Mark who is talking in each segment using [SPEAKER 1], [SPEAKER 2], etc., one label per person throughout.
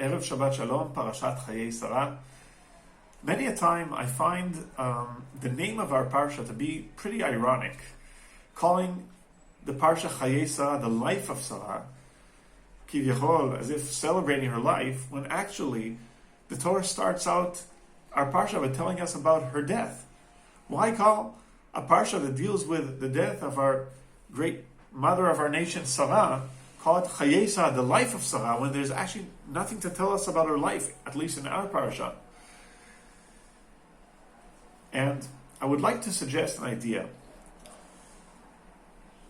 [SPEAKER 1] Erev Shabbat Shalom, Parashat Chayei Sarah. Many a time I find the name of our parsha to be pretty ironic, calling the parsha Chayei Sarah, the life of Sarah, kivyachol, as if celebrating her life, when actually the Torah starts out our parsha by telling us about her death. Why call a parsha that deals with the death of our great mother of our nation, Sarah, call it Chayei Sarah, the life of Sarah, when there's actually nothing to tell us about her life, at least in our parsha? And I would like to suggest an idea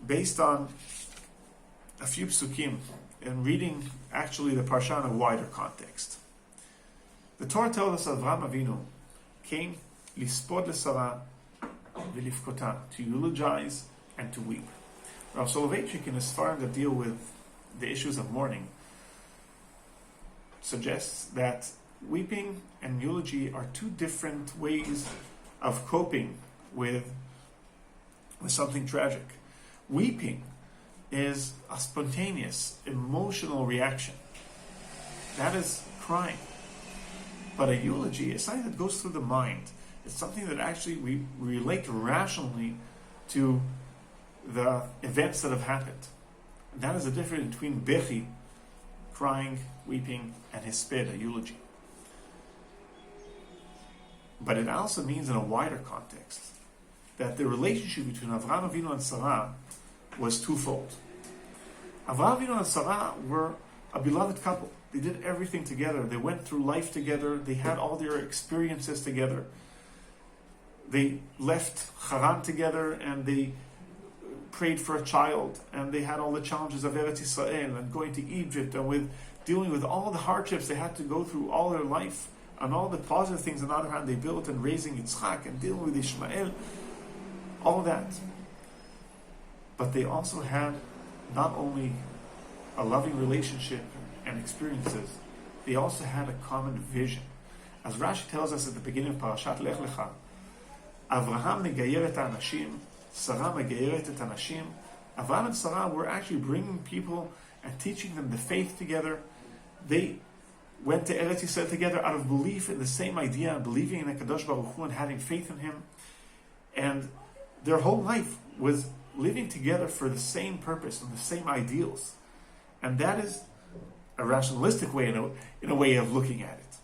[SPEAKER 1] based on a few psukim and reading actually the parsha in a wider context. The Torah tells us Avraham Avinu came lispod leSarah v'lifkota, to eulogize and to weep. Rav Soloveitchik, in his farm that deal with the issues of mourning, suggests that weeping and eulogy are two different ways of coping with something tragic. Weeping is a spontaneous, emotional reaction. That is crying. But a eulogy is something that goes through the mind. It's something that actually we relate rationally to the events that have happened. And that is the difference between bechi, crying, weeping, and hisped, a eulogy. But it also means, in a wider context, that the relationship between Avraham Avinu and Sarah was twofold. Avraham Avinu and Sarah were a beloved couple. They did everything together. They went through life together. They had all their experiences together. They left Haran together, and they prayed for a child, and they had all the challenges of Eretz Yisrael and going to Egypt, and with dealing with all the hardships they had to go through all their life, and all the positive things on the other hand they built, and raising Yitzchak and dealing with Ishmael, all that. But they also had not only a loving relationship and experiences, they also had a common vision. As Rashi tells us at the beginning of Parashat Lech Lecha, Avraham megayer et ha'anashim, Sarah megayeret et ha'anashim. Avraham and Sarah were actually bringing people and teaching them the faith together. They went to Eretz Yisrael together out of belief in the same idea, believing in HaKadosh Baruch Hu and having faith in Him. And their whole life was living together for the same purpose and the same ideals. And that is a rationalistic way, in a way of looking at it.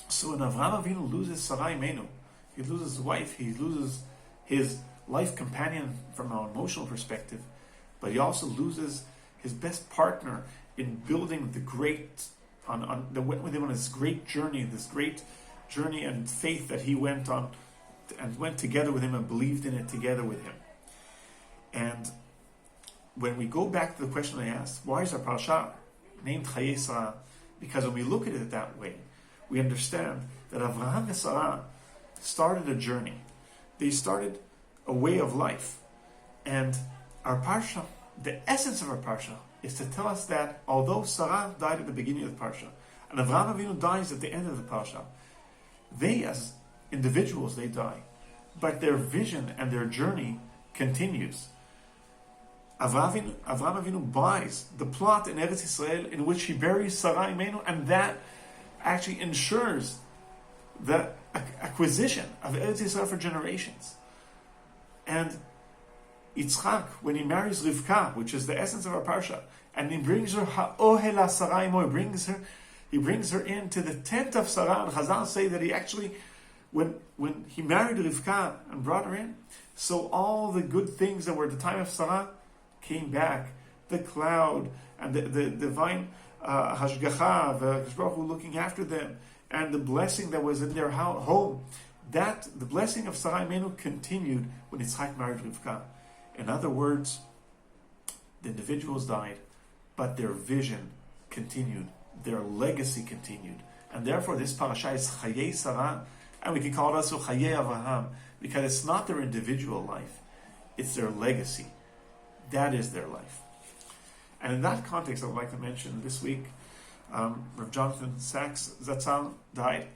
[SPEAKER 1] So when Avraham Avinu loses Sarah Imeinu, he loses his wife, he loses his life companion from an emotional perspective, but he also loses his best partner in building the great, with him on this great journey and faith that he went on, and went together with him and believed in it together with him. And when we go back to the question I asked, why is our parasha named Chayei Sarah? Because when we look at it that way, we understand that Avraham and Sarah started a journey. They started a way of life. And our parsha, the essence of our parsha, is to tell us that although Sarah died at the beginning of the parsha, and Avraham Avinu dies at the end of the parsha, they as individuals, they die. But their vision and their journey continues. Avraham Avinu buys the plot in Eretz Yisrael in which he buries Sarah Imeinu, and that actually ensures the acquisition of Eretz Yisrael for generations. And Yitzchak, when he marries Rivka, which is the essence of our parsha, and he brings her ha'ohela Sarah Imo, he brings her into the tent of Sarah, and Chazal say that he actually, when he married Rivka and brought her in, so all the good things that were at the time of Sarah came back. The cloud and the divine hashgacha, the Hakadosh Baruch Hu looking after them, and the blessing that was in their home, that the blessing of Sarah Imeinu continued when Yitzchak married Rivka. In other words, the individuals died, but their vision continued, their legacy continued, and therefore this parasha is Chayei Sarah, and we can call it also Chayei Avraham, because it's not their individual life, it's their legacy. That is their life. And in that context, I would like to mention this week, Rav Jonathan Sachs Zatzal died.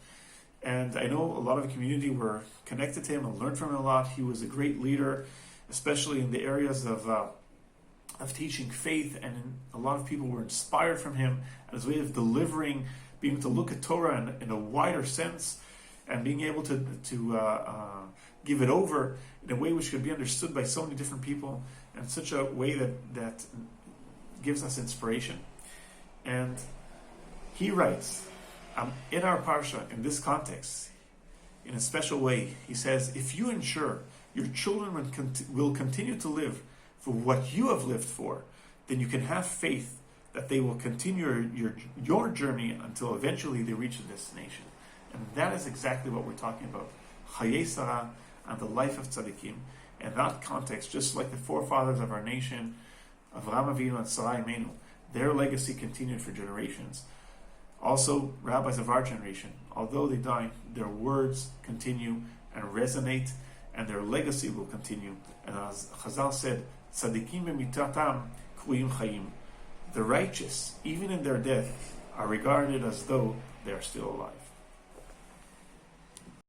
[SPEAKER 1] And I know a lot of the community were connected to him and learned from him a lot. He was a great leader, especially in the areas of of teaching faith, and a lot of people were inspired from him, and his way of delivering, being able to look at Torah in a wider sense, and being able to give it over in a way which could be understood by so many different people, in such a way that gives us inspiration. And he writes, in our parsha, in this context, in a special way, he says, if you ensure your children will continue to live for what you have lived for, then you can have faith that they will continue your journey until eventually they reach the destination. And that is exactly what we're talking about. Chayei Sarah and the life of tzaddikim. In that context, just like the forefathers of our nation, Avraham Avinu and Sarah Imeinu, their legacy continued for generations. Also, rabbis of our generation, although they died, their words continue and resonate, and their legacy will continue. And as Chazal said, tzaddikim b'mitatam kruim chayim. The righteous, even in their death, are regarded as though they are still alive.